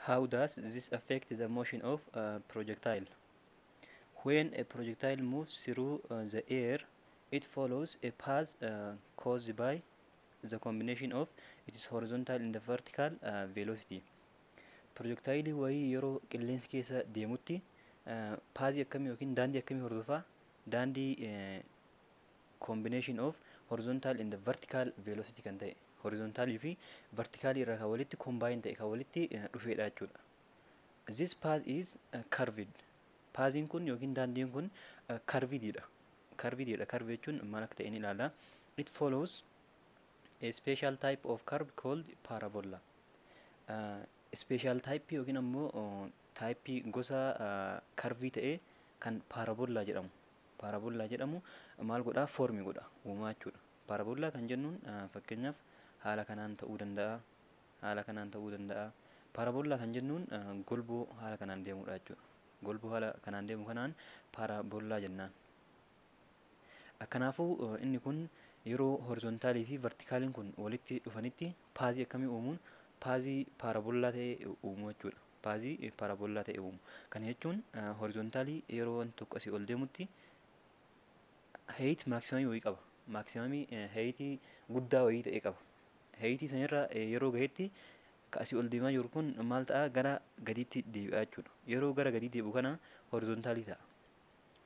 How does this affect the motion of a projectile? When a projectile moves through the air, it follows a path caused by the combination of its horizontal and the vertical velocity. Projectile wayii yeroo qilleensa keessa deemutti paazii akkamii yookiin daandii akkamii hordofaa? Daandii combination of horizontal and vertical velocity kan ta'e horizontaalii fi vertikaalii irraa kan walitti combine ta'e kan walitti dhufeedha jechuudha. This path is curved. Paaziin kun yookiin daandiin kun curvedidha. Curve jechuun maal akka ta'e ni ilaalla. It follows a special type of curve called parabola. Special type yookiin ammoo type gosa curvii ta'e kan parabola jedhamu. Parabola jedhamu maal godhaa? Formii godha uumaa jechuudha. Parabola kan jennuun fakkeenyaaf haala kanaan ta'uu danda'a. Haala kanaan ta'uu danda'a. Parabola kan jennuun golboo haala kanaan deemudha jechuudha. Golboo haala kanaan deemu kanaan parabola jennaan. Kanaafuu inni kun yeroo horizontaalii fi vertikaaliin kun walitti dhufanitti paazii akkamii uumuun? Paazii parabola ta'e uumu jechuudha. Paazii parabola ta'e uumu. Kana jechuun horizontaalii yeroo wanti tokko asii ol deemutti height maximum wayii qaba. Maximum height guddaa wayii ta'e qaba. Height sanirra yeroo gahetti asii ol deemaa jiru kun maal ta'a? Gara gadiitti deebi'a jechuudha. Yeroo gara gadii deebi'u kana horizontaalii ta'a.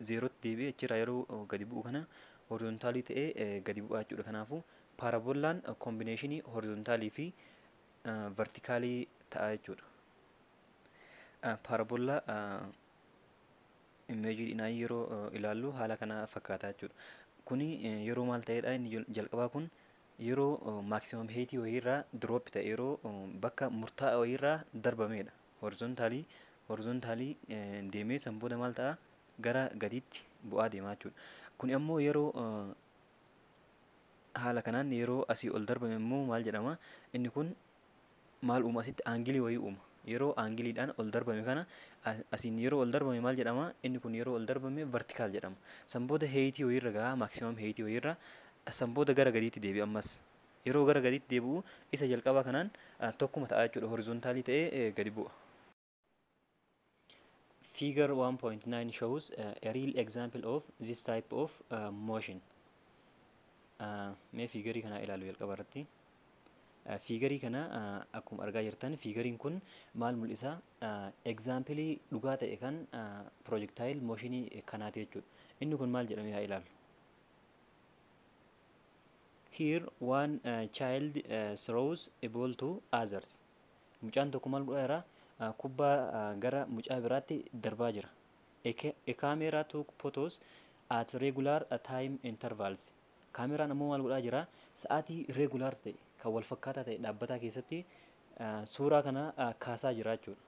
Zeerootti deebi'ee achirraa yeroo gadi bu'u kana horizontaalii ta'ee gadi bu'aa jechuudha. Kanaafuu parabolaan combinationii horizontaalii fi vertikaalii ta'a jechuudha. Parabola imeejiidhaan yeroo ilaallu haala kana fakkaata jechuudha. Kuni yeroo maal ta'edha? Inni jalqabaa kun yeroo maximum height wayiirraa drop ta'e yeroo bakka murtaa'aa wayiirraa darbamedha. Horizontaalii deemee san booda maal ta'a? Gara gadiitti bu'aa deemaa jechuudha. Kuni ammoo yeroo haala kanaan yeroo asii ol darbame immoo maal jedhama? Inni kun maal uuma? Asitti aangilii wayii uuma. Yeroo aangiliidhaan ol darbame kana asiin yeroo ol darbame maal jedhama? Inni kun yeroo ol darbame vertikaal jedhama. San booda height wayiirra gahaa, maximum height wayiirra. San booda gara gadiitti deebi'a ammas. Yeroo gara gadiitti deebi'u isa jalqabaa kanaan tokkuma ta'a jechuudha. Horizontaalii ta'ee gadi bu'a. Figure 1.9 shows a real example of this type of motion. Mee fiigarii kana ilaalu jalqaba irratti. Fiigarii kana akkuma argaa jirtan fiigariin kun maal mul'isa? Examplii dhugaa ta'e kan projectile motionii kanaati jechuudha. Inni kun maal jedhamee haa ilaalu? Here one child throws a ball to others. Mucaan tokko maal godhaa jira? Kubbaa gara mucaa biraatti darbaa jira. A camera took photos at regular time intervals. Kaameraan ammoo maal godhaa jira? Sa'aatii regular ta'e kan wal fakkaataa ta'e dhaabbataa keessatti suuraa kana kaasaa jira jechuudha.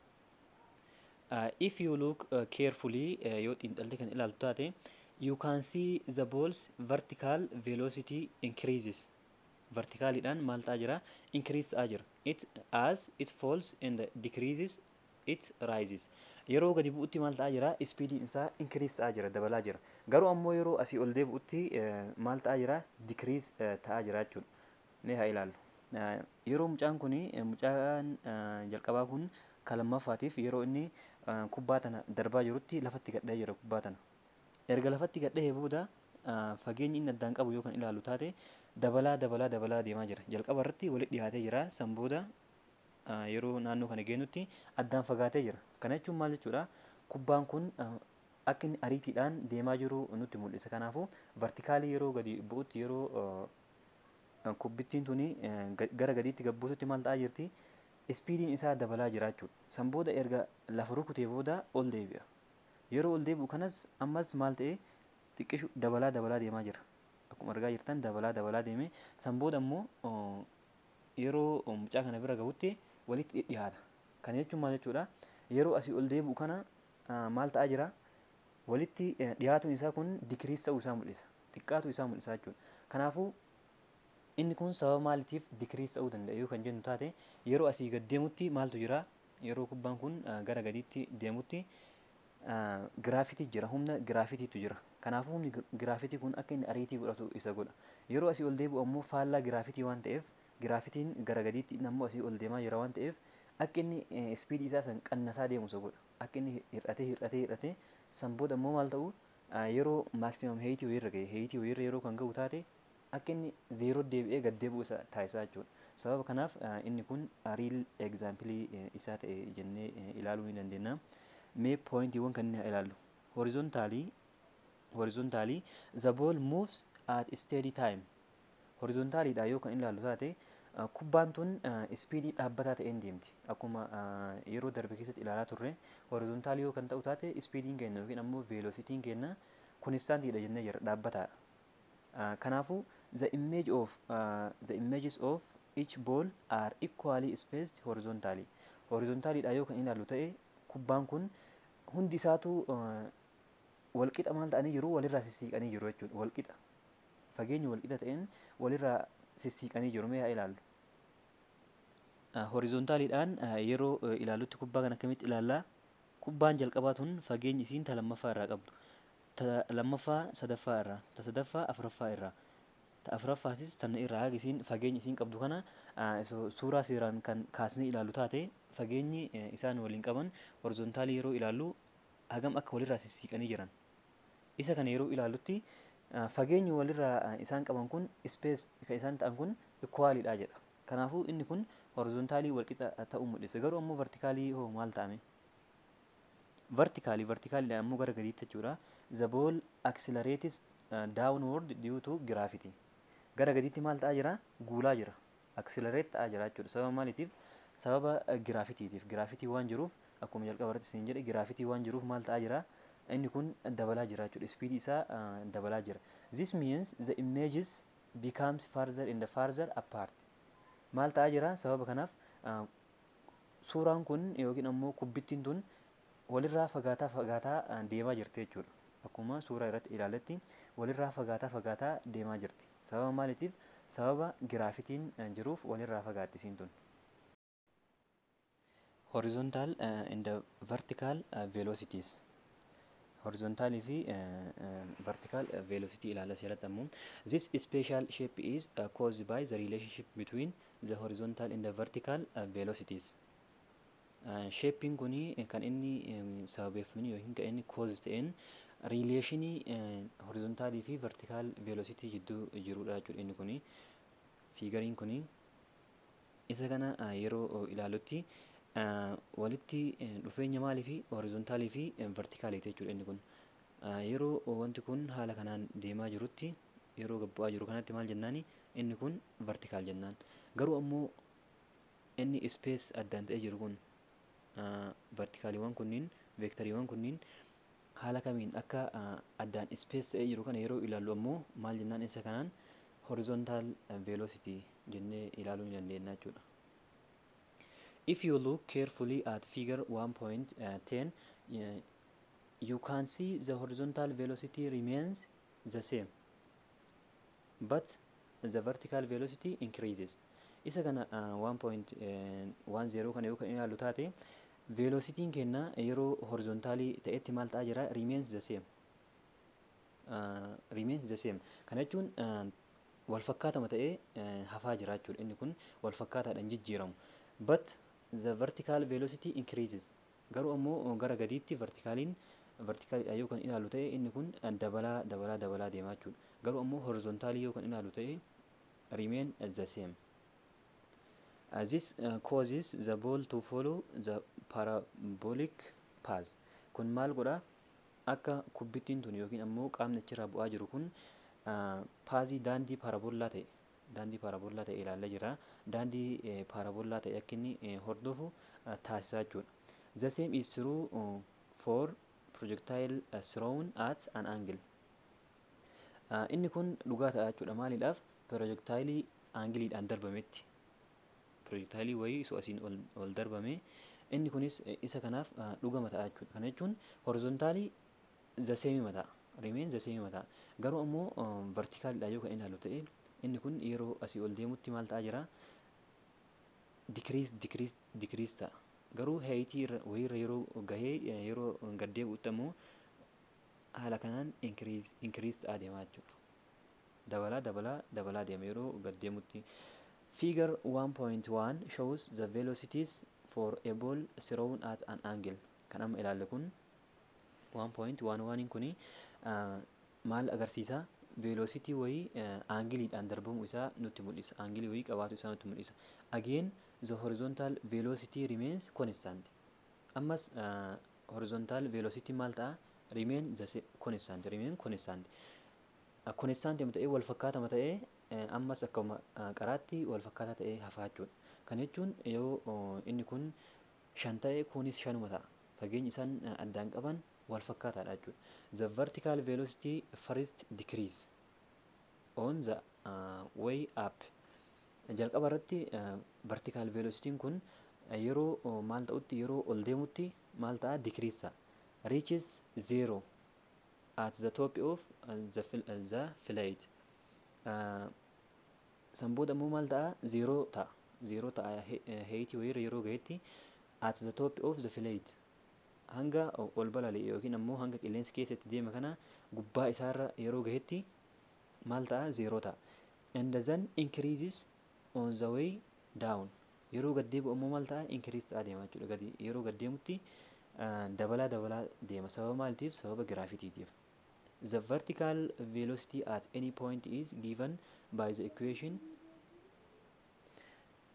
If you look carefully yoo xiinxallee kan ilaaltu taate you can see the ball's vertical velocity increases. Vertikaaliidhaan maal ta'aa jira? Increase ta'aa jira. As it falls and decreases it rises. Yeroo gadi bu'utti maal ta'aa jira? Speediin isaa increase ta'aa jira, dabalaa jira. Garuu ammoo yeroo asii ol deebi'utti maal ta'aa jira? Decrease ta'aa jira jechuudha. Mee haa ilaallu. Yeroo mucaan jalqabaa kun kan lammaffaatiif yeroo inni kubbaa tana darbaa jirutti lafatti gadhee jira kubbaa tana. Erga lafatti gadhee booda fageenyi inni addaan qabu yoo kan ilaallu taate dabalaa deemaa jira. Jalqaba irratti walitti dhiyaatee jira. San booda yeroo naannoo kana geenutti addaan fagaatee jira. Kana jechuun maal jechuudha? Kubbaan kun akka inni ariitiidhaan deemaa jiru nutti mul'isa. Kanaafuu vertikaalii yeroo gadi bu'utti yeroo kubbittiin tuni gara gadiitti gabbuututti maal ta'aa jirti? Speediin isaa dabalaa jira jechuudha. San booda erga lafa rukutee booda ol deebi'a. Yeroo ol deebi'u kanas ammas maal ta'e? Xiqqishu dabalaa deemaa jira. Akkuma argaa jirtan dabalaa deemee san booda ammoo yeroo mucaa kana bira gahutti walitti dhiyaata. Kana jechuun maal jechuudha? Yeroo asii ol deebi'u kana maal ta'aa jira? Walitti dhiyaatuun isaa kun dikiriis ta'uu isaa mul'isa. Xiqqaatu isaa mul'isa jechuudha. Kanaafuu inni kun sababa maaliitiif dikiriis ta'uu danda'a yoo kan jennu taate yeroo asii gad deemutti maaltu jira? Yeroo kubbaan kun gara gadiitti deemutti giraafitii jira. Humna giraafitiitu jira. Kanaafuu humni giraafitii kun akka inni ariitii godhatu isa godha. Yeroo asii ol deebi'u ammoo faallaa giraafitii waan ta'eef giraafitiin gara gadiitti ammoo asii ol deemaa jira waan ta'eef akka inni speed isaa san qannasaa deemu isa godha. Akka inni hir'atee san booda immoo maal ta'u yeroo maximum height wayirra gahe height wayirra yeroo kan gahu taate akka inni zeeroo deebi'ee gad deebi'u isa taasisaa jechuudha. Sababa kanaaf inni kun real example isaa ta'e jennee ilaaluu ni dandeenya. Mee pointiiwwan kanneen ilaallu. Horizontally the ball moves at steady time. Horizontaliidha yoo kan ilaallu taate kubbaan tun speedii dhaabbataa ta'een deemti. Akkuma yeroo darbe keessatti ilaalaa turre horizontaalii yoo kan ta'u taate speediin keenya yookiin ammoo velocitiin keenya konstaantiidha jennee jirra, dhaabbataadha. Kanaafuu the images of each ball are equally spaced horizontally. Horizontaliidha yoo kan ilaallu ta'e kubbaan kun hundi isaatu walqixa maal ta'anii jiru, walirraa sissiiqanii jiru jechuudha. Walqixa fageenyi walqixa ta'een walirraa sissiiqanii jiru. Mee haa ilaallu. Horizontaliidhaan yeroo ilaallutti kubbaa kana akkamitti ilaallaa? Kubbaan jalqabaa tun fageenyi isiin ta lammaffaa irraa qabdu, ta lammaffaa sadaffaa irraa, ta sadaffaa afuraffaa irraa, ta afuraffaatis tan irraa haga isiin fageenyi isiin qabdu kana suuraa seeraan kan kaasnee ilaallu taate fageenyi isaan waliin qaban horizontaalii yeroo ilaallu hagam akka walirraa sissiiqanii jiran. Isa kana yeroo ilaallutti fageenyi walirraa isaan qaban kun space kan isaan ta'an kun equalidha jedha. Kanaafuu inni kun horizontaalii walqixa ta'uu mul'isa. Garuu ammoo vertikaalii hoo maal ta'ame? Vertikaalidha ammoo gara gadiitti jechuudha. The ball accelerates downward due to gravity. Gara gadiitti maal ta'aa jira? Guulaa jira. Accelerate ta'aa jira jechuudha. Sababa maaliitiif? Sababa giraafitiitiif. Giraafitii waan jiruuf akkuma jalqaba irratti isin jedhe giraafitii waan jiruuf maal ta'aa jira? Inni kun dabalaa jira jechuudha. Speed isaa dabalaa jira. This means the images becomes farther and farther apart. Maal ta'aa jira? Sababa kanaaf suuraan kun yookiin ammoo kubbittiin tun walirraa fagaataa deemaa jirti jechuudha. Akkuma suuraa irratti ilaalletti walirraa fagaataa deemaa jirti. Sababa maaliitiif? Sababa giraafitiin jiruuf walirraa fagaatti isiin tun. Horizontal and vertical velocities. Horizontaalii fi vertical velocity ilaala seeratti ammoo. This special shape is caused by the relationship between the horizontal and the vertical velocities. Shaping kuni kan inni sababeeffamni yookiin kan inni cause ta'een relationii horizontaalii fi vertical velocity jidduu jirudha jechuudha. Inni kuni fiigariin kuni isa kana yeroo ilaalutti walitti dhufeenya maalii fi horizontaalii fi vertikaaliiti jechuudha. Inni kun yeroo wanti kun haala kanaan deemaa jirutti yeroo gabbu'aa jiru kanatti maal jennaani? Inni kun vertikaal jennaan. Garuu ammoo inni space addaan ta'ee jiru kun vertikaaliiwwan kunniin veektariiwwan kunniin haala kamiin akka addaan space ta'ee jiru kana yeroo ilaallu ammoo maal jennaan? Isa kanaan horizontal velocity jennee ilaaluu ni dandeenya jechuudha. If you look carefully at figure 1.10, you can see the horizontal velocity remains the same, but the vertical velocity increases. Isa kana 1.10 kana yoo kan ilaallu taate velocitiin keenya yeroo horizontaalii ta'etti maal ta'aa jira? Remains the same. Remains the same. Kana jechuun wal fakkaatama ta'ee hafaa jira jechuudha. Inni kun wal fakkaataadhaan jijjiiramu. But the vertical velocity increases. Garuu ammoo gara gadiitti vertikaalidha yoo kan ilaallu ta'e inni kun dabalaa deemaa jechuudha. Garuu ammoo horizontaalii yoo kan ilaallu ta'e remain the same. This causes the ball to follow the parabolic path. Kun maal godha? Akka kubbittiin tun yookiin ammoo qaamni achirraa bu'aa jiru kun paazii daandii paraboolaa ta'e ilaallee jira. Daandii paraboolaa ta'e akka inni hordofu taasisaa jechuudha. The same is true for projectile thrown at an angle. Inni kun dhugaa ta'a jechuudha. Maaliidhaaf? Projectile angiliidhaan darbametti. Projectile wayii isu asiin ol darbame inni kunis isa kanaaf dhugama ta'a jechuudha. Kana jechuun horizontaalii the same mataa, remain the same mataa. Garuu ammoo vertikaalidha yoo kan ilaallu ta'e inni kun yeroo asii ol deemutti maal ta'aa jira? Decrease ta'a. Garuu heightii wayiirra yeroo gahee yeroo gad deebi'utti ammoo haala kanaan increase ta'aa deemaa jechuudha. Dabalaa deema yeroo gad deemutti. Figure 1.1 shows the velocities for a ball thrown at an angle. Kan amma ilaalle kun 1.11 kuni maal agarsiisa? Velocity wayii aangiliidhaan darbamuu isaa nutti mul'isa. Aangilii wayii qabaatu isaa nutti mul'isa. Again the horizontal velocity remains constant. Ammas horizontal velocity maal ta'a? Remain constant. Constant yoo ta'e wal fakkaatama ta'e ammas akkuma qaraatti wal fakkaataa ta'e hafaa jechuudha. Kan jechuun yoo inni kun 5 ta'e kunis 5 ta'a. Fageenyi isaan addaan qaban wal fakkaataadha jechuudha. The vertical velocity first decrease on the way up. Jalqaba irratti vertical velocity kun yeroo maal ta'utti yeroo ol deemutti maal ta'a? Decrease ta'a. Reaches 0 at the top of the flight. San booda immoo maal ta'a? 0 ta'a. 0 ta'a height wayirra yeroo gahetti at the top of the flight. Hanga ol balali'e yookiin ammoo hanga qilleensi keessatti deema kana gubbaa isaarra yeroo gahetti maal ta'a? 0 ta'a. And then increases on the way down. Yeroo gad deebi'u ammoo maal ta'a? Increase ta'a deema jechuudha. Gadi yeroo gad deemutti dabalaa deema. Sababa maalitiif? Sababa giraafitiitiif. The vertical velocity at any point is given by the equation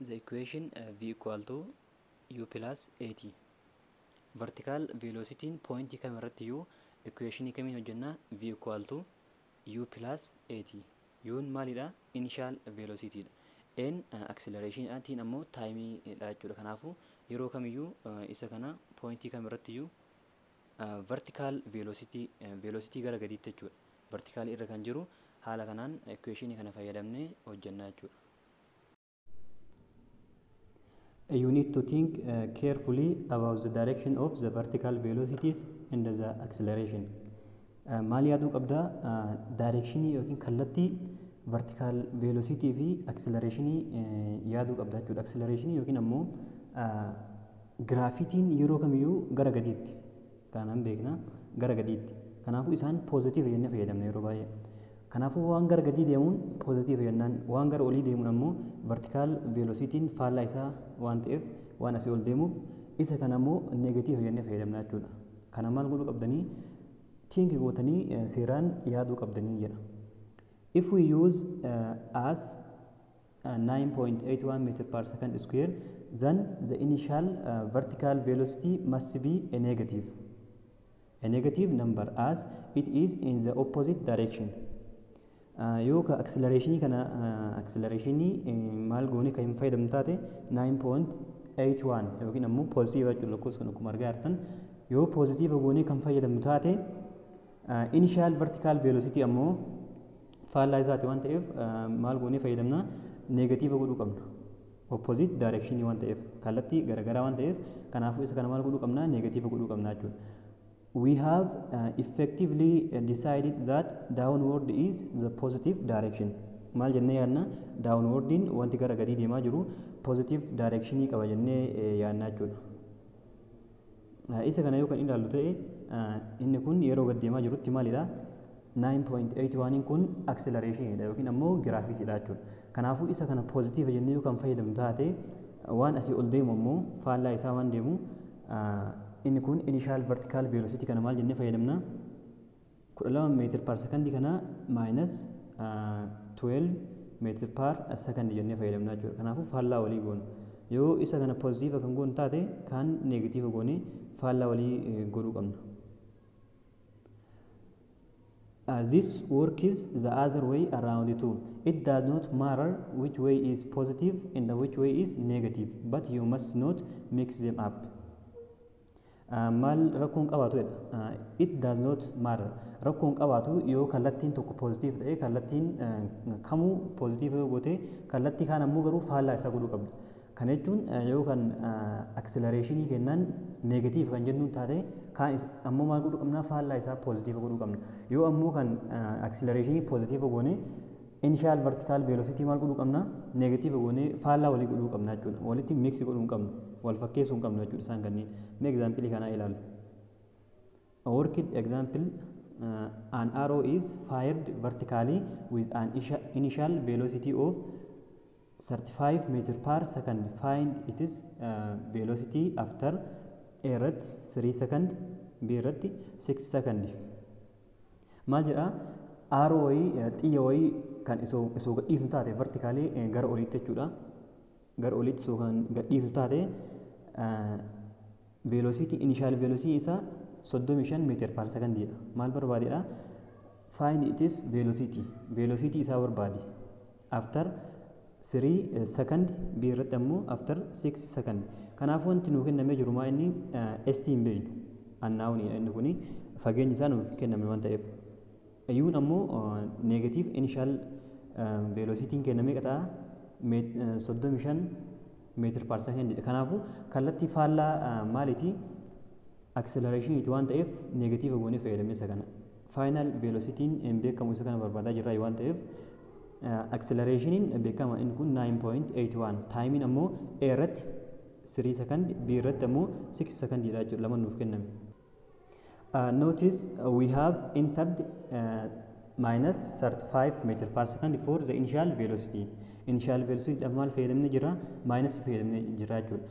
v equal to u plus at. Vertical velocity point kam irratti u equation kamiin hojjenna? V equal to u plus at. U'n maalidha? Initial velocity dha. N acceleration atiin ammoo time dha jechuudha. Kanaafuu yeroo kamiyyuu isa kana point kam irratti u vertical velocity gara gadiitti jechuudha. Vertical irra kan jiru haala kanaan equation kana fayyadamnee hojjenna jechuudha. You need to think carefully about the direction of the vertical velocities and the acceleration. Maal yaaduu qabda? Direction yookiin kallattii vertical velocity fi acceleration yaaduu qabda jechuudha. Acceleration yookiin ammoo graafitiin yeroo kamiyyuu gara gadiitti kanan beekna gara gadiitti. Kanaafuu isaan positive jennee fayyadamna yeroo baay'ee. Kanaafuu waan gara gadii deemuun positive jennaan, waan gara olii deemuun ammoo vertical velocity'n faallaa isaa waan ta'eef waan asii ol deemuuf isa kana ammoo negative jennee fayyadamna jechuudha. Kana maal godhuu qabdanii? Think gootanii seeraan yaaduu qabdanii jedha. If we use as 9.81 meter per second square, then the initial vertical velocity must be a negative number as it is in the opposite direction. Yoo ka acceleration kana acceleration maal goone kan hin fayyadamnu taate 9.81 yookiin ammoo positive jechuudha. Lakkoofsa kana akkuma argaa jirtan yoo positive goone kan fayyadamnu taate initial vertical velocity ammoo faallaa isaati waan ta'eef maal goone fayyadamna? Negative godhuu qabna. Opposite direction waan ta'eef kallattii garagaraa waan ta'eef kanaafuu isa kana maal godhuu qabna? Negative godhuu qabna jechuudha. We have effectively decided that downward is the positive direction. Maal jennee yaadna? Downwardin wanti gara gadii deemaa jiru positive direction qaba jennee yaadna jechuudha. Isa kana yoo kan ilaallu ta'e inni kun yeroo gad deemaa jirutti maalidha? 9.81 kun acceleration dha yookiin ammoo gravity dha jechuudha. Kanaafuu isa kana positive jennee yoo kan fayyadamnu taate waan asii ol deemu ammoo faallaa isaa waan deemu inni kun initial vertical velocity kana maal jennee fayyadamna? 12 meter per second kana minus 12 meter per second jennee fayyadamna jechuudha. Kanaafuu faallaa walii goonu. Yoo isa kana positive kan goonu taate kan negative goone faallaa walii godhuu qabna. This works the other way around too. It does not matter which way is positive and which way is negative, but you must not mix them up. Maal rakkoon qabaatu jedha. It does not matter. Rakkoon qabaatu yoo kallattiin tokko positive ta'e kallattiin kamuu positive yoo goote kallattii kaan ammoo garuu faallaa isaa godhuu qabda. Kana jechuun yoo kan acceleration kennan negative kan jennuun taate kaan ammoo maal godhuu qabna? Faallaa isaa positive godhuu qabna. Yoo ammoo kan acceleration positive goone initial vertical velocity maal godhuu qabna? Negative goone faallaa walii godhuu qabna jechuudha. Walitti mix godhuu hin qabnu. Wal fakkeessuu hin qabnu jechuudha isaan kanneen. Mee example kana ilaalu. A worked example, an arrow is fired vertically with an initial velocity of 35 meter per second. Find its velocity after A irratti 3 second, B irratti 6 second. Maal jedha? R wayii xiyya wayii kan isoo gadhiifnu taate vertikaalee gara oliitti jechuudha. Gara oliitti isoo kan gadhiifnu taate velocity initial velocity isaa 35 meter per second dha. Maal barbaadeedha? Find its velocity isaa barbaade. After 3 second, B irratti ammoo after 6 second. Kanaafuu wanti nuuf kennamee jiru maa inni S hin beeknu. Annaawunidha inni kuni fageenyi isaa nuuf kenname waan ta'eef. Yuun ammoo negative initial velocity kennamee qaxaa 35 meter per second. Kanaafuu kallattii faallaa maaliiti? Acceleration iti waan ta'eef negative goonee fayyadamne isa kana. Final velocity hin beekamu isa kana barbaadaa jirra waan ta'eef acceleration beekama inni kun 9.81. Time ammoo A irratti 3 second, B irratti ammoo 6 second dha jechuudha. Lama nuuf kenname. Notice we have entered minus 35 meter per second for the initial velocity. Initial velocity maal fayyadamne jira? Minus fayyadamne jira jechuudha.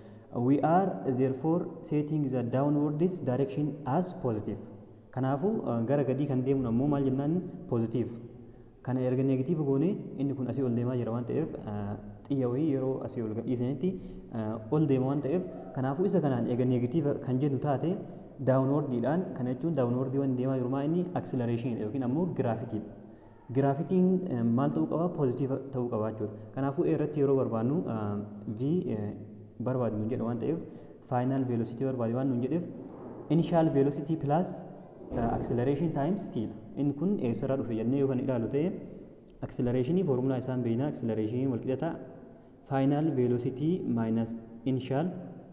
We are therefore setting the downwards direction as positive. Kanaafuu gara gadii kan deemu ammoo maal jennaan? Positive. Kana erga negative goone inni kun asii ol deemaa jira waan ta'eef xiyya wayii yeroo asii ol gadhiisanitti ol deema waan ta'eef kanaafuu isa kanaan erga negative kan jennu taate downwardidhaan kana jechuun downward waan deemaa jiru maa inni acceleration yookiin ammoo gravity. Gravitiin maal ta'uu qaba? Positive ta'uu qaba jechuudha. Kanaafuu A irratti yeroo barbaadnu V barbaadu nu jedha waan ta'eef final velocity barbaadu waan nu jedheef initial velocity plus acceleration times t. Inni kun eessarraa dhufe jennee yoo kan ilaalu ta'e acceleration formula isaan beekna. Acceleration wal qixa final velocity minus initial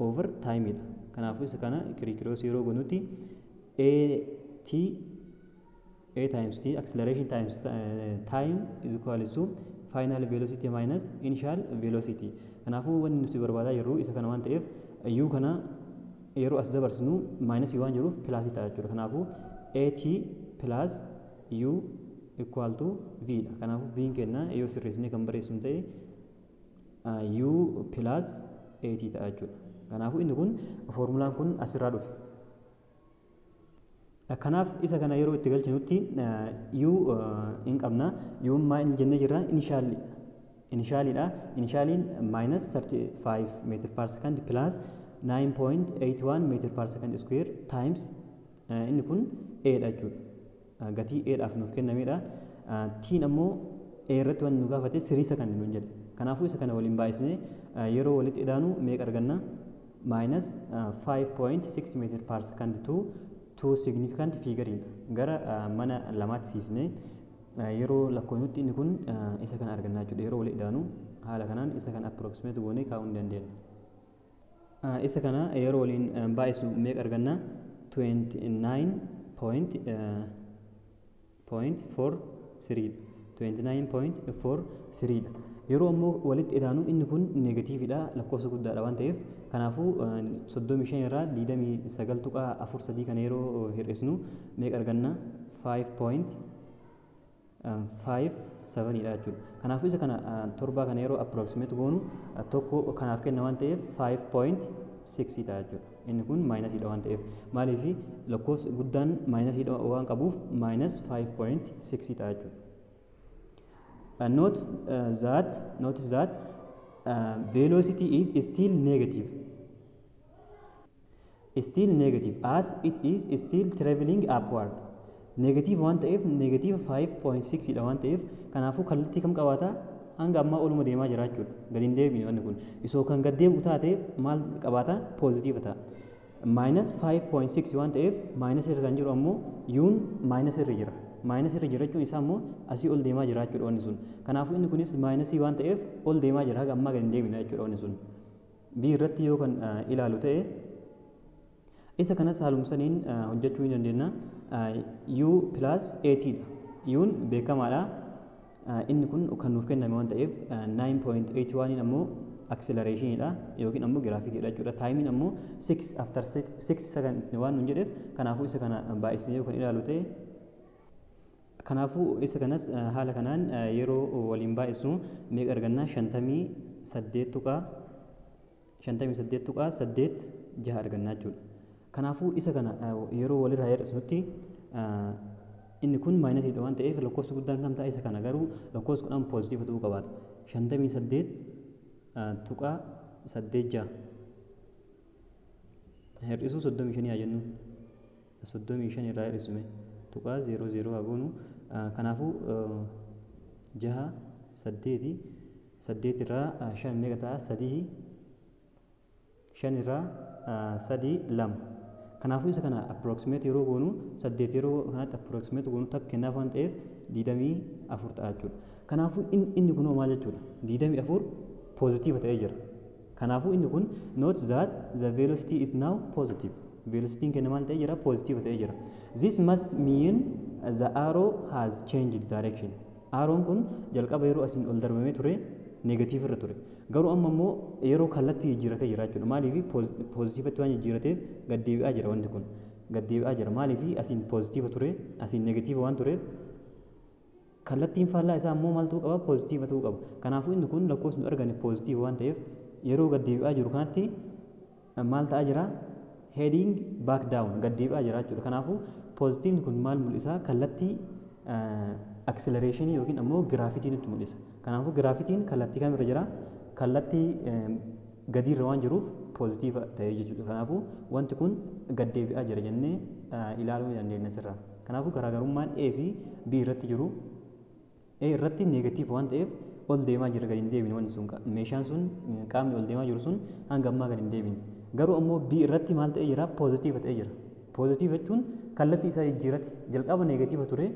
over time dha. Kanaafuu isa kana kirikiroosi yeroo gonutti A times t acceleration times time is equal to final velocity minus initial velocity. Kanaafuu wanni nuti barbaadaa jirru isa kana waan ta'eef u kana yeroo as dabarsinu minus waan jiruuf plus ta'a jechuudha. Kanaafuu at plus u equal to v dha. Kanaafuu v kenna yoo sirreessinee kan barreessinu ta'e u plus at ta'a jechuudha. Kanaafuu inni kun formulaan kun asirraa dhufe. Kanaaf isa kana yeroo itti galchinutti u hin qabna. U maa hin jennee jirra? Initialidha. Initialiin minus 35 meter per second plus 9.81 meter per second square times inni kun A dha jechuudha. Gatii A dhaaf nuuf kennamedha. Tiin ammoo A irratti waan nu gaafate 3 second nuun jedhe. Kanaafuu isa kana waliin baay'isnee yeroo walitti idaanu meeqa arganna? Minus 5.6 meter per second to two significant figure gara mana lamaatti siisnee yeroo lakkoofnutti inni kun isa kana argannaa jechuudha. Yeroo walitti idaanu haala kanaan isa kana approximate goonee kaa'uu ni dandeenya. Isa kana yeroo waliin baay'isnu meeqa arganna? 29.43 dha. Yeroo ammoo walitti idaanu inni kun negatiividha, lakkoofsa guddaadha waan ta'eef kanaafuu 35 irraa 29.43 kana yeroo hir'isnu meeqa arganna? 5.57 dha jechuudha. Kanaafuu isa kana torbaa kana yeroo approximate goonu tokko kanaaf kenna waan ta'eef 5.6 dha jechuudha. Inni kun maayinasiidha waan ta'eef maaliif lakkoofsi guddaan maayinasiidha waan qabuuf minus 5.6 dha jechuudha. Notice that velocity is still negative. Still negative as it is still traveling upward. Negative waan ta'eef negative 5.6 dha waan ta'eef kanaafuu kallattii kam qabaata? Hanga ammaa oluma deemaa jira jechuudha. Gadi hin deebiin wanni kun isoo kan gad deebi'u taate maal qabaata? Positive ta'a. Minus 5.6 waan ta'eef minus irra kan jiru ammoo yuun minus irra jira. Minus irra jira jechuun isaa ammoo asii ol deemaa jira jechuudha wanni sun. Kanaafuu inni kunis minusii waan ta'eef ol deemaa jira haga ammaa gadi hin deebina jechuudha wanni sun. B irratti yoo kan ilaalu ta'e isa kanas haalumsaniin hojjechuu ni dandeenya. U plus at dha. Uun beekamaadha. Inni kun kan nuuf kenname waan ta'eef 9.81 ammoo acceleration dha yookiin ammoo graafikiidha jechuudha. Taayimiin ammoo 6 after 6 seconds waan nuun jedheef kanaafuu isa kana baay'isnee yoo kan ilaalu ta'e kanaafuu isa kanas haala kanaan yeroo waliin baay'isnu meeqa argannaa? 8 tuqaa 58 tuqaa 8 argannaa jechuudha. Kanaafuu isa kana yeroo walirraa hir'isutti inni kun maayinasiidha waan ta'eef lakkoofsi guddaan kam ta'a isa kana garuu lakkoofsi kudhan poozitiiva ta'uu qabaata. 58 tuqaa 8 hir'isuu 35 haa jennu. 35 irraa hir'isume tuqaa 00 haa goonu. Kanaafuu 8 irraa 5 meeqa ta'a 3 irraa 3 2. Kanaafuu isa kana approximate yeroo goonu 8 yeroo kanatti approximate goonu takka kennaaf waan ta'eef 24 ta'a jechuudha. Kanaafuu inni kun maal jechuudha? 24 positive ta'ee jira. Kanaafuu inni kun note that the velocity is now positive. Velocity kenna maal ta'ee jira? Positive ta'ee jira. This must mean the arrow has changed direction. Arrown kun jalqaba yeroo asiin ol darbamee ture negative irra ture. Garuu amma immoo yeroo kallattii jijjiiratee jira jechuudha. Maaliif poozitiivatti waan jijjiirateef gad deebi'aa jira wanti kun. Gad deebi'aa jira. Maaliif asiin poozitiiva ture asiin negatiiva waan tureef kallattiin faallaa isaa immoo maal ta'uu qaba? Poozitiiva ta'uu qaba. Kanaafuu inni kun lakkoofsi nu argane poozitiiva waan ta'eef yeroo gad deebi'aa jiru kanatti maal ta'aa jira? Heading back down gad deebi'aa jira jechuudha. Kanaafuu poozitiivni kun maal mul'isa? Kallattii acceleration yookiin ammoo giraafitii nutti mul'isa. Kanaafuu giraafitiin kallattii kamirra jira? Kallattii gadiirra waan jiruuf poozitiiva ta'ee jechuudha. Kanaafuu wanti kun gad deebi'aa jira jennee ilaaluu ni dandeenya asirraa. Kanaafuu garaagarummaan A fi B irratti jiru A irratti negatiiva waan ta'eef ol deemaa jira gad hin deebine wanti sun meeshaan sun qaamni ol deemaa jiru sun hanga ammaa gad hin deebine. Garuu ammoo B irratti maal ta'ee jira? Poozitiiva ta'ee jira. Poozitiiva jechuun kallattii isaa jijjiirate jalqaba negatiiva ture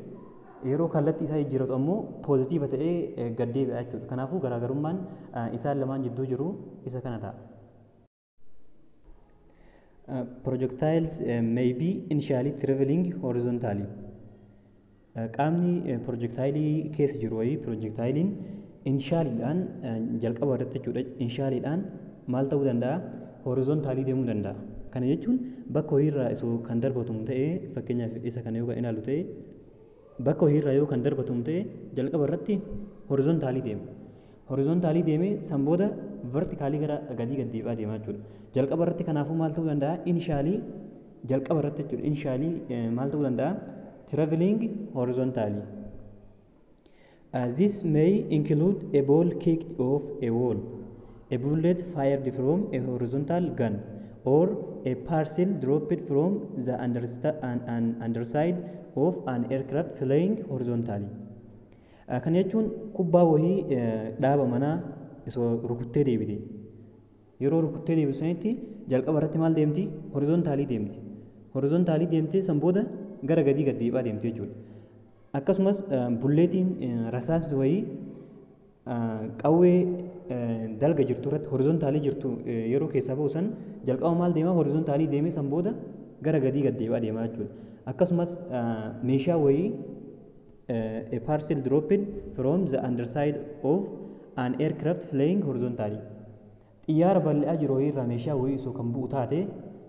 yeroo kallattii isaa jijjiiratu ammoo poozitiiva ta'ee gad deebi'a jechuudha. Kanaafuu garaagarummaan isaan lamaan jidduu jiru isa kana ta'a. Projectiles may be initially traveling horizontally. Qaamni projectilii keessa jiru wayii projectiliin initialiidhaan jalqaba irratti jechuudha. Initialiidhaan maal ta'uu danda'a? Horizontaalii deemuu danda'a. Kana jechuun bakka wayiirraa isoo kan darbatu ta'ee fakkeenyaaf isa kana yoo ilaallu ta'e bakka wayiirraa yoo kan darbatu ta'e jalqaba irratti horizontaalii deema. Horizontaalii deemee san booda vertikaalii gara gadii gad deebi'aa deemaa jechuudha. Jalqaba irratti kanaafuu maal ta'uu danda'a? Initially jalqaba irratti jechuudha. Initially maal ta'uu danda'a? Traveling horizontally. This may include a ball kicked off a wall, a bullet fired from a horizontal gun, or a parcel dropped from the underside of an aircraft flying horizontally. Kana jechuun kubbaa wayii dhaaba manaa isoo rukuttee deebite. Yeroo rukuttee deebitu sanitti jalqaba irratti maal deemti? Horizontaalii deemti. Horizontaalii deemtee san booda gara gadii gad deebi'aa deemti jechuudha. Akkasumas bulleetiin rasaasni wayii qawwee dalga jirtu irratti horizontaalii jirtu yeroo keessaa ba'u san jalqaba maal deemaa? Horizontaalii deemee san booda gara gadii gad deebi'aa deemaa jechuudha. Akkasumas meeshaa wayii a parcel dropped from the underside of an aircraft flying horizontally. Xiyyaara bal'aa jiru irraa meeshaa wayii isoo kan bu'u taate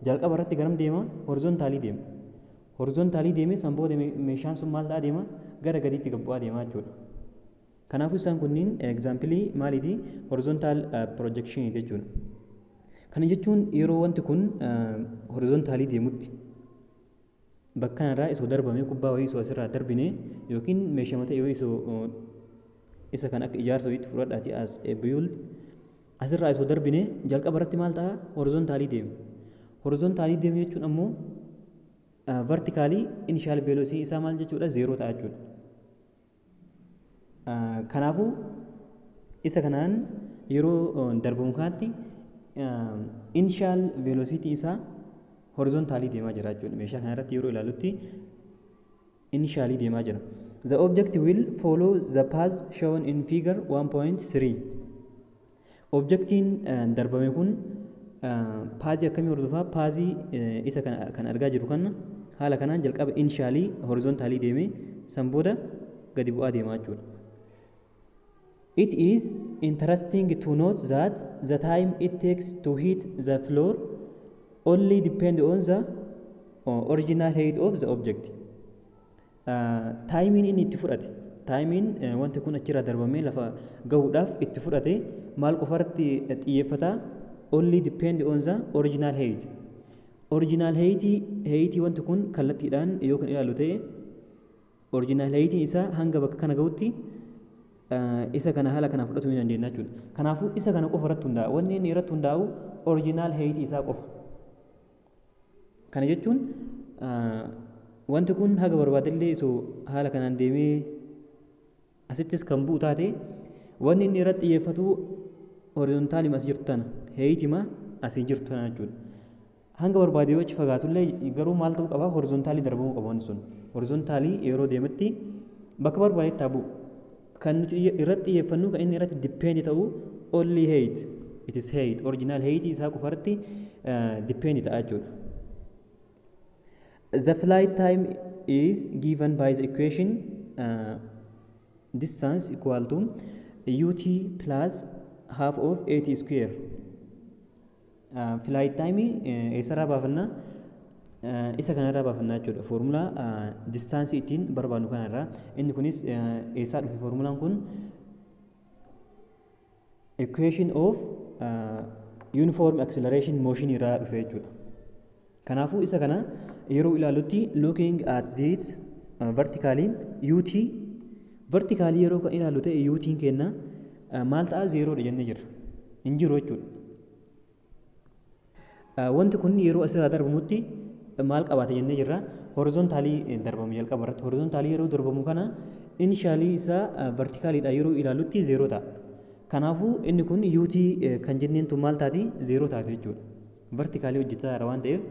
jalqaba irratti garam deema? Horizontaalii deema. Horizontaalii deemee san booda meeshaan sun maal ta'aa deema? Gara gadiitti gad bu'aa deemaa jechuudha. Kanaafuu isaan kunniin egzaampilii maaliiti? Horizontal projection jechuudha. Kana jechuun yeroo wanti kun horizontaalii deemutti bakka kanarraa isoo darbamee kubbaa wayii isoo asirraa darbine yookiin meeshaa mataa wayii isoo isa kan akka ijaarsa wayiitti fudhadhaati as a build asirraa isoo darbine jalqaba irratti maal ta'a? Horizontaalii deema. Horizontaalii deemu jechuun ammoo vertikaalii initial velocity isaa maal jechuudha? 0 ta'a jechuudha. Kanaafuu isa kanaan yeroo darbamu kanatti initial velocity isaa horizontaalii deemaa jira jechuudha. Meeshaa kana irratti yeroo ilaalutti initially deemaa jira. The object will follow the path shown in figure 1.3. Objectiin darbame kun paazii akkamii hordofaa? Paazii isa kan argaa jiru kana haala kanaan jalqaba initially horizontaalii deemee san booda gadi bu'aa deemaa jechuudha. It is interesting to note that the time it takes to hit the floor only depend on the original height of the object. Timing inni itti fudhate taayimiin wanti kun achirraa darbamee lafa gahuudhaaf itti fudhate maal qofarratti xiyyeeffata? Only depend on the original height. Original height wanti kun kallattiidhaan yoo kan ilaalu ta'e original height isaa hanga bakka kana gahutti isa kana haala kana fudhatu ni dandeenya jechuudha. Kanaafuu isa kana qofa irratti hundaa'a. Wanni inni irratti hundaa'u original height isaa qofa. Kana jechuun wanti kun haga barbaadellee osoo haala kanaan deemee asittis kan bu'u taate wanni inni irratti xiyyeeffatu horizontaalii as jirtu tana heightima asii jirtu tana jechuudha. Hanga barbaade yoo achi fagaatullee garuu maal ta'uu qaba? Horizontaalii darbamuu qaba wanti sun. Horizontaalii yeroo deemetti bakka barbaadetti haa bu'u. Kan nuti irratti xiyyeeffannu kan inni irratti depend ta'u only height. It is height. Original height isaa qofarratti depend ta'a jechuudha. The flight time is given by the equation distance equal to ut plus half of at square. Flight time eessarraa baafanna? Isa kanarraa baafannaa jechuudha. Foormulaa distaansii ittiin barbaadnu kanarraa. Inni kunis eessaa dhufe foormulaan kun? Equation of uniform acceleration motion irraa dhufe jechuudha. Kanaafuu isa kana yeroo ilaalutti looking at this vertically ut vertically yeroo kan ilaalu ta'e utiin kenna maal ta'a? Zeeroodha jennee jirra. Hin jiru jechuudha. Wanti kun yeroo asirraa darbamutti maal qabaata jennee jirra? Horizontaalii darbamu jalqaba irratti. Horizontaalii yeroo darbamu kana inishaalii isaa vertikaaliidha yeroo ilaalutti zeeroo ta'a. Kanaafuu inni kun ut kan jenneen tun maal taati? Zeeroo taati jechuudha. Vertikaalii hojjetaadha waan ta'eef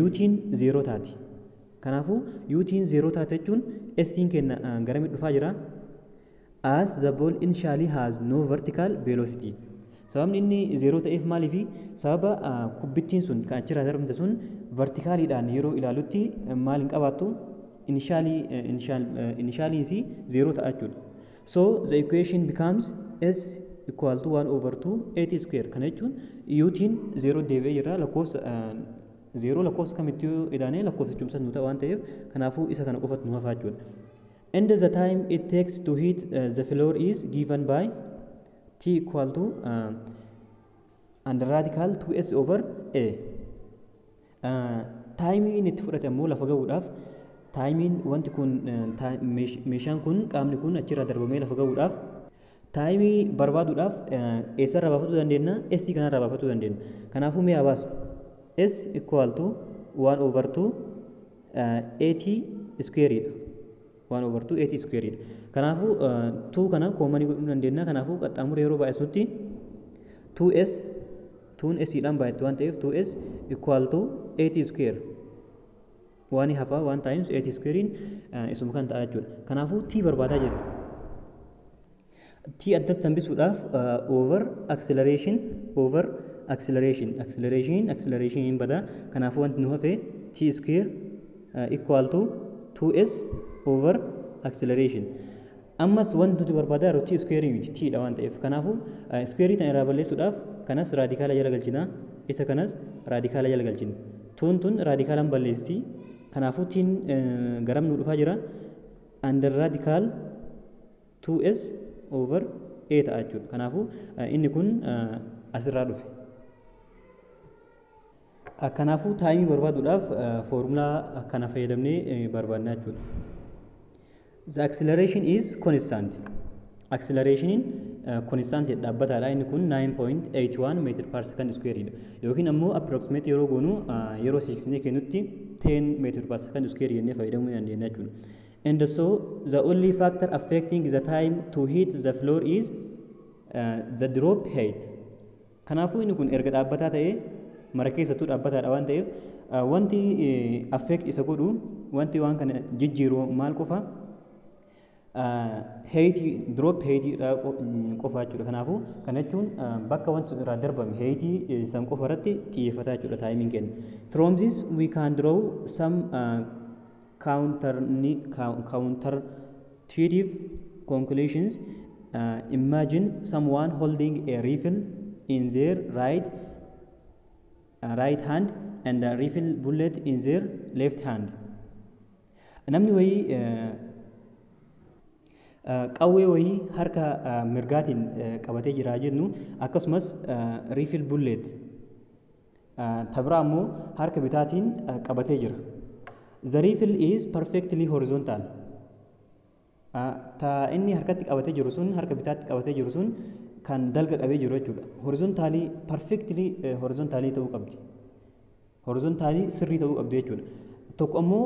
utiin zeeroo taati. Kanaafuu utiin zeeroo taate jechuun siin kenna garamitti dhufaa jira? As the ball initially has no vertical velocity. Sababni inni zeeroo ta'eef maaliifi? Sababa kubbittiin sun kan achirraa darbamte sun vertikaaliidhaan yeroo ilaalutti maal hin qabaattu? Initialiin isii zeeroo ta'a jechuudha. So the equation becomes s equal to 1 over 2 at square. Kana jechuun utiin zeeroo deebi'ee jira. Lakkoofsa zeeroo lakkoofsa kamitti yoo idaanee lakkoofsa cimsan nu ta'a waan ta'eef kanaafuu isa kana qofatu nu hafaa jechuudha. And the time it takes to hit the floor is given by t equal to under radical 2s over a. Taayimii inni itti fudhate ammoo lafa gahuudhaaf taayimiin wanti kun meeshaan kun qaamni kun achirraa darbamee lafa gahuudhaaf taayimii barbaaduudhaaf eessarraa baafachuu dandeenya? S kanarraa baafachuu dandeenya. Kanaafuu mee haa baasnu? S equal to 1 over 2 at squareidha. 1 over 2 at squareidha. Kanaafuu 2 kana koomanii godhuu dandeenya. Kanaafuu qaxxaamura yeroo baay'isnutti 2s 2n s-dhaan baay'atti waan ta'eef 2s equal to 8 square. Waan hafa 1 times 8 squarein isuma kan ta'a jechuudha. Kanaafuu t barbaadaa jirra. T addatti hambisuudhaaf over acceleration bada. Kanaafuu wanti nu hafe t square equal to 2s over acceleration. Ammas wanti nuti barbaadaa jiru t square miti t dha waan ta'eef. Kanaafuu square tan irraa balleessuudhaaf kanas raadikaala jala galchina, isa kanas raadikaala jala galchina. Tun raadikaalaan balleessi. Kanaafuu tiin garam nu dhufaa jira? Under radical 2s over a ta'a jechuudha. Kanaafuu inni kun asirraa dhufe. Kanaafuu taayimii barbaaduudhaaf foormulaa kana fayyadamnee barbaadna jechuudha. The acceleration is constant. Accelerationin constant dhaabbataadha. Inni kun 9.81 meter per second square dha. Yookiin ammoo approximate yeroo goonu yeroo siiqsinee kennutti 10 meter per second square jennee fayyadamuu dandeenya jechuudha. And so the only factor affecting the time to hit the floor is the drop height. Kanaafuu inni kun erga dhaabbataa ta'ee mara keessattuu dhaabbataadha waan ta'eef wanti affect isa godhu wanti waan kana jijjiiru maal qofa? Heightii drop heightii qofa jechuudha. Kanaafuu kana jechuun bakka wanti irraa darbame heightii san qofa irratti xiyyeeffataa jechuudha taayimiin kenna. From this we can draw some counterintuitive conclusions. Imagine someone holding a rifle in their right hand and a rifle bullet in their left hand. Namni wayii qawwee wayii harka mirgaatiin qabatee jira jennu akkasumas refill bullet tabra ammoo harka bitaatiin qabatee jira. The refill is perfectly horizontal. Ta inni harkatti qabatee jiru sun harka bitaatti qabatee jiru sun kan dalga qabee jiru jechuudha. Horizontaalii perfectly horizontaalii ta'uu qabdi. Horizontaalii sirrii ta'uu qabdi jechuudha. Tokko ammoo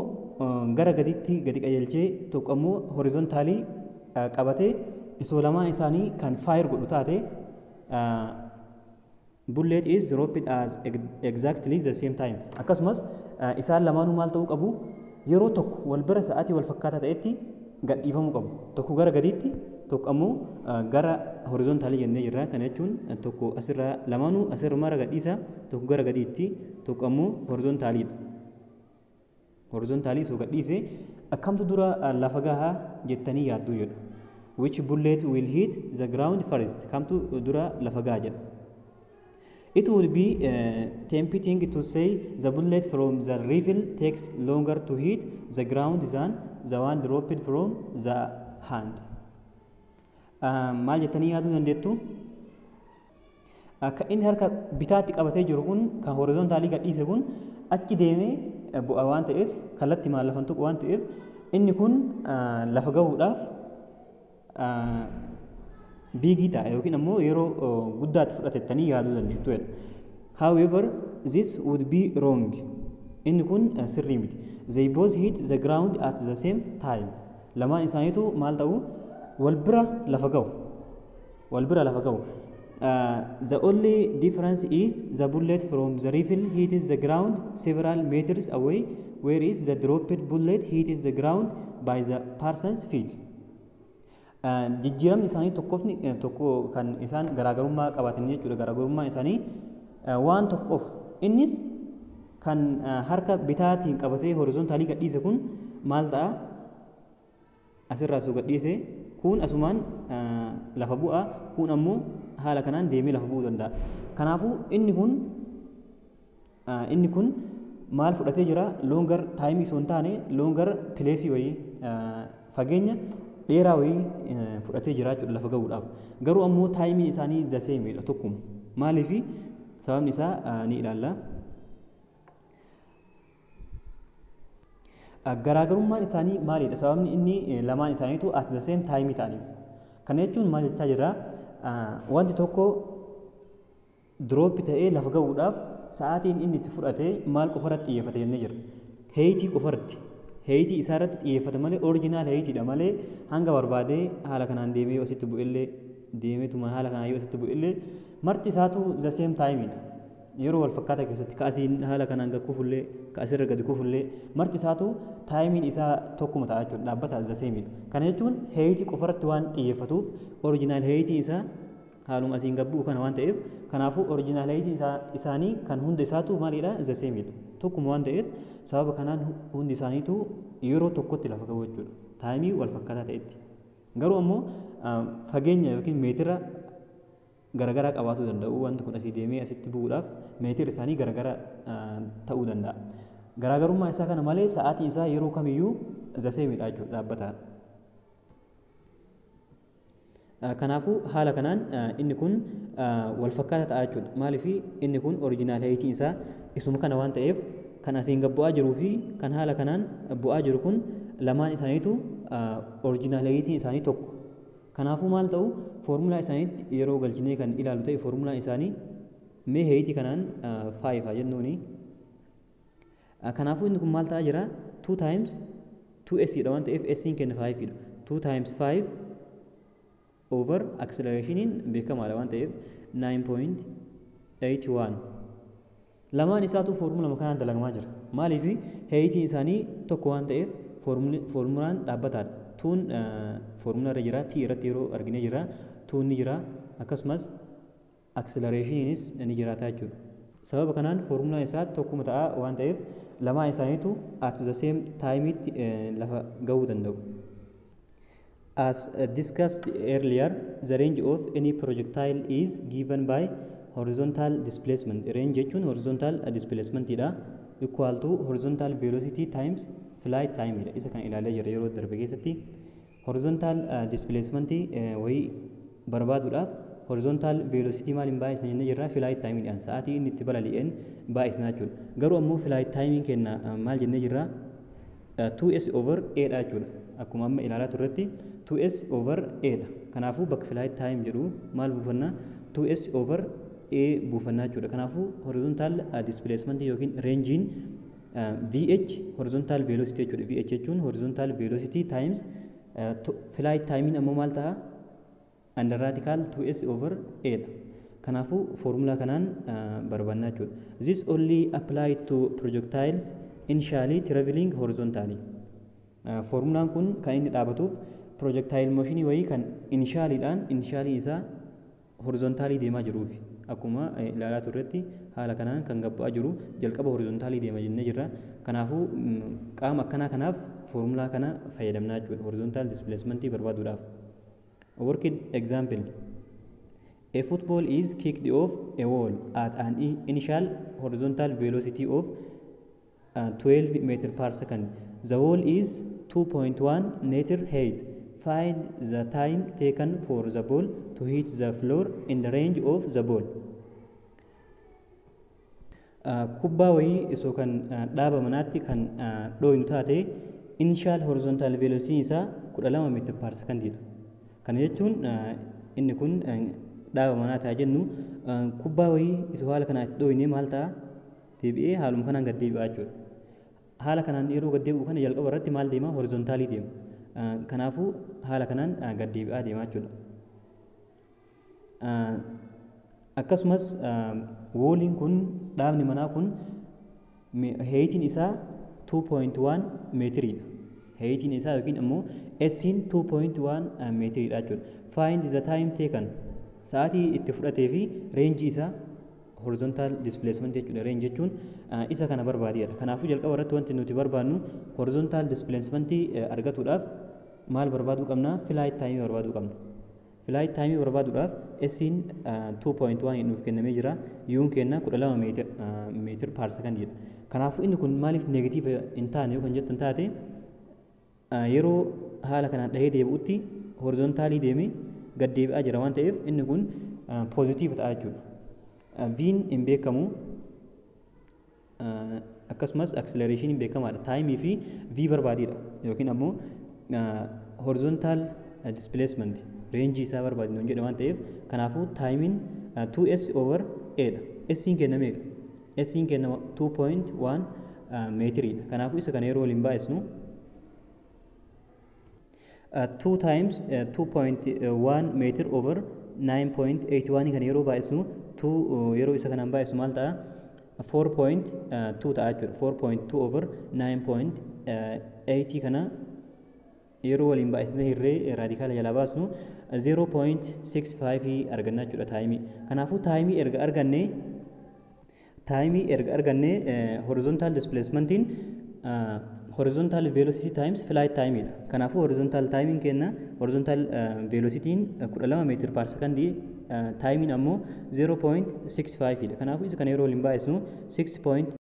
gara gaditti gadi qajeelchee tokko ammoo horizontaalii qabatee isoo lamaan isaanii kan fire godhu taate bullet is dropped as exactly the same time. Akkasumas isaan lamaanuu maal ta'uu qabu yeroo tokko wal bira sa'aatii wal fakkaataa ta'etti gadhiifamuu qabu. Tokko gara gadiitti tokko ammoo gara horizontaalii jennee jirra. Kana jechuun tokko asirraa lamaanuu asirra gadhiisa tokko gara gadiitti tokko ammoo horizontaaliidha. Horizontaalii soo gadhiise akkamtu dura lafa gahaa jettanii yaadduu jedhu. Which bullet will hit the ground first? Kamtu dura lafa gahaa jedha. It would be tempting to say the bullet from the rifle takes longer to hit the ground than the one dropped from the hand. Maal jettanii yaaduu dandeettu? Akka inni harka bitaatti qabatee jiru kun kan horizontaalii gadhiise kun achi deemee bu'aa waan ta'eef kallatti maal lafan tuqu waan ta'eef inni kun lafa gahuudhaaf biigii ta'a yookiin ammoo yeroo guddaatti fudhatettanii yaaduu dandeettu. However, this would be wrong. Inni kun sirrii miti. They both hit the ground at the same time. Lamaan isaaniitu maal ta'u wal bira lafa gahu. Wal bira lafa gahu. The only difference is the bullet from the rifle hits the ground several meters away, whereas the dropped bullet hits the ground by the person's feet. Jijjiiramni isaanii tokko kan isaan garaagarummaa qabaatan jechuudha. Garaagarummaa isaanii waan tokkoof innis kan harka bitaatiin qabatee horizontaalii gadhiise kun maal ta'a asirraa soo gadhiise kun asumaan lafa bu'a kun ammoo haala kanaan deemee lafa bu'uu danda'a. Kanaafuu inni kun maal fudhatee jira longer taayimii osoo hin taane longer pileesii wayii fageenya dheeraa wayii fudhatee jira jechuudha lafa gahuudhaaf. Garuu ammoo taayimiin isaanii zaseemidha tokkuma. Maaliif sababni isaa ni ilaalla. Garaagarummaan isaanii maalidha? Sababni inni lamaan isaaniitu at the same time ta'aniif. Kana jechuun maal jechaa jira? Wanti tokko drop ta'ee lafa gahuudhaaf sa'aatiin inni itti fudhatee maal qofarratti xiyyeeffate jennee jira. Heeyitii qofarratti. Heeyitii isaarratti xiyyeeffate malee oriijinaal heeyitiidha malee hanga barbaadee haala kanaan deemee yoo asitti bu'ellee deemeetuma haala kanaan yoo asitti bu'ellee marti isaatu the same timeidha. Yeroo wal fakkaataa keessatti kaasiin haala kanaan gad kufullee kaasirra gadi kufullee marti isaatu taayimiin isaa tokkuma ta'a jechuudha dhaabbata the sameidha. Kana jechuun heeyitii qofarratti waan xiyyeeffatuuf oriijinaal heeyitii isaa haaluma asiin gabbuu kana waan ta'eef kanaafuu oriijinaal heeyitii isaanii kan hunda isaatu maalidha the sameidha. Tokkuma waan ta'eef sababa kanaan hundi isaaniitu yeroo tokkotti lafa gahu jechuudha. Taayimii wal fakkaataa ta'etti. Garuu ammoo fageenya yookiin meetira garagaraa qabaachuu danda'u. Wanti kun asii deemee asitti bu'uudhaaf meetira isaanii garagara ta'uu danda'a. Garaagarummaa isaa kana malee sa'aatiin isaa yeroo kamiyyuu the sameidha jechuudha dhaabbataan. Kanaafuu haala kanaan inni kun wal fakkaataa ta'a jechuudha. Maaliif inni kun oriijinaal heeyitiin isaa isuma kana waan ta'eef kan asiin gad bu'aa jiruu fi kan haala kanaan bu'aa jiru kun lamaan isaaniitu oriijinaal heeyitiin isaanii tokko. Kanaafuu maal ta'u foormulaa isaaniitti yeroo galchinee kan ilaalu ta'e foormulaan isaanii mee heeyitii kanaan 5 jennuuni. Kanaafuu inni kun maal ta'aa jira 2 times 2s dha waan ta'eef s kenna 5 dha. 2 times 5 over accelerationin beekamaadha waan ta'eef 9.81. Lamaan isaatu foormulaa kanaan dalagamaa jira. Maaliif heeyitiin isaanii tokko waan ta'eef foormulaan dhaabbataadha. Tuun foormulaa irra jira, t irratti yeroo arginee jira, tuun ni jira, akkasumas accelerationinis ni jiraata jechuudha. Sababa kanaan foormulaan isaa tokkuma ta'a waan ta'eef lamaan isaaniitu at the same time'itti lafa gahuu danda'u. As discussed earlier, the range of any projectile is given by horizontal displacement. Range jechuun horizontal displacement idha. Equal to horizontal velocity times flight time idha. Isa kan ilaalee jira yeroo darbe keessatti. horizontal displacement wayii barbaaduudhaaf horizontal velocity maaliin baay'isna jennee jirra flight time dhaan sa'aatii inni itti balali'een baay'isna jechuudha. Garuu ammoo flight time kenna maal jennee jirra 2s over a dha jechuudha. Akkuma amma ilaalaa turretti 2s over a dha. Kanaafuu bakka flight time jedhu maal buufanna 2s over a buufannaa jechuudha. Kanaafuu horizontal displacement yookiin rangein VH horizontal velocity jechuudha. VH jechuun horizontal velocity times flight time ammoo maal ta'a under radical 2s over a dha. Kanaafuu formula kanaan barbaannaa jechuudha. This only apply to projectiles initially traveling horizontally. Formulaan kun kan inni dhaabatuuf projectile motion wayii kan initially isaa horizontally deemaa jiruufi. Akkuma ilaalaa turretti haala kanaan kan gabba'aa jiru jalqaba horizontally deema jennee jirra. Kanaafuu qaama akkanaa kanaaf formulaa kana fayyadamnaa jechuudha horizontal displacement barbaaduudhaaf. Working example. A football is kicked off a wall at an initial horizontal velocity of 12 meters per second. The wall is 2.1 meter height. Find the time taken for the ball to hit the floor in the range of the ball. Kubbaa wayii isoo kan dhaaba manaatti kan dhooynu taate initial horizontal velocity isaa 12 meter per second dha. Kana jechuun inni kun dhaaba manaa ta'a jennu kubbaa wayii isoo haala kanaatti dhooyne maal ta'a deebi'ee haaluma kanaan gad deebi'aa jechuudha. Haala kanaan yeroo gad deebi'u kana jalqaba irratti maal deema horizontaalii deema. Kanaafuu haala kanaan gad deebi'aa deemaa jechuudha. Akkasumas wooliin kun dhaabni manaa kun heightiin isaa 2.1 meetiriidha. Heightiin isaa yookiin ammoo S'n 2.1 meetiriidha jechuudha. Find the time taken sa'aatii itti fudhatee fi reenjii isaa horizontal displacement jechuudha. Range jechuun isa kana barbaadiyadha. Kanaafuu jalqaba irratti wanti nuti barbaadnu horizontal displacement argatuudhaaf maal barbaaduu qabna? Flight time barbaaduu qabna. Flight time barbaaduudhaaf S'n 2.1 nuuf kennamee jira. U'n kenna 12 meetir per second jedha. Kanaafuu inni kun maaliif negative hin taane yoo kan jettan taate yeroo haala kanaan dhahee deebi'utti horizontaalii deemee gad deebi'aa jira waan ta'eef inni kun positive ta'a jechuudha. V'n hin beekamu akkasumas acceleration hin beekamaadha. Time fi V barbaadidha yookiin ammoo horizontal displacement range isaa barbaadnu hin jedhe waan ta'eef kanaafuu timein 2s over a dha. S'n kenna meeqa? S'n kenna 2.1 meetiriidha. Kanaafuu isa kana yeroo waliin baay'isnu 2 times 2.1 meter over 9.81 kan yeroo baay'isnu 2 yeroo isa kanaan baay'isnu maal ta'a 4.2 ta'a jechuudha. 4.2 over 9.80 kana yeroo waliin baay'isnee hirree raadikaala jalaa baasnu 0.65 argannaa jechuudha taayimii. Kanaafuu taayimii erga arganne horizontal displacementiin horizontal velocity times flight time dha. Kanaafuu horizontal timing kenna horizontal velocityin 12 meter per second timein ammoo 0.65 dha. Kanaafuu isa kana yeroo waliin baay'isnu 6.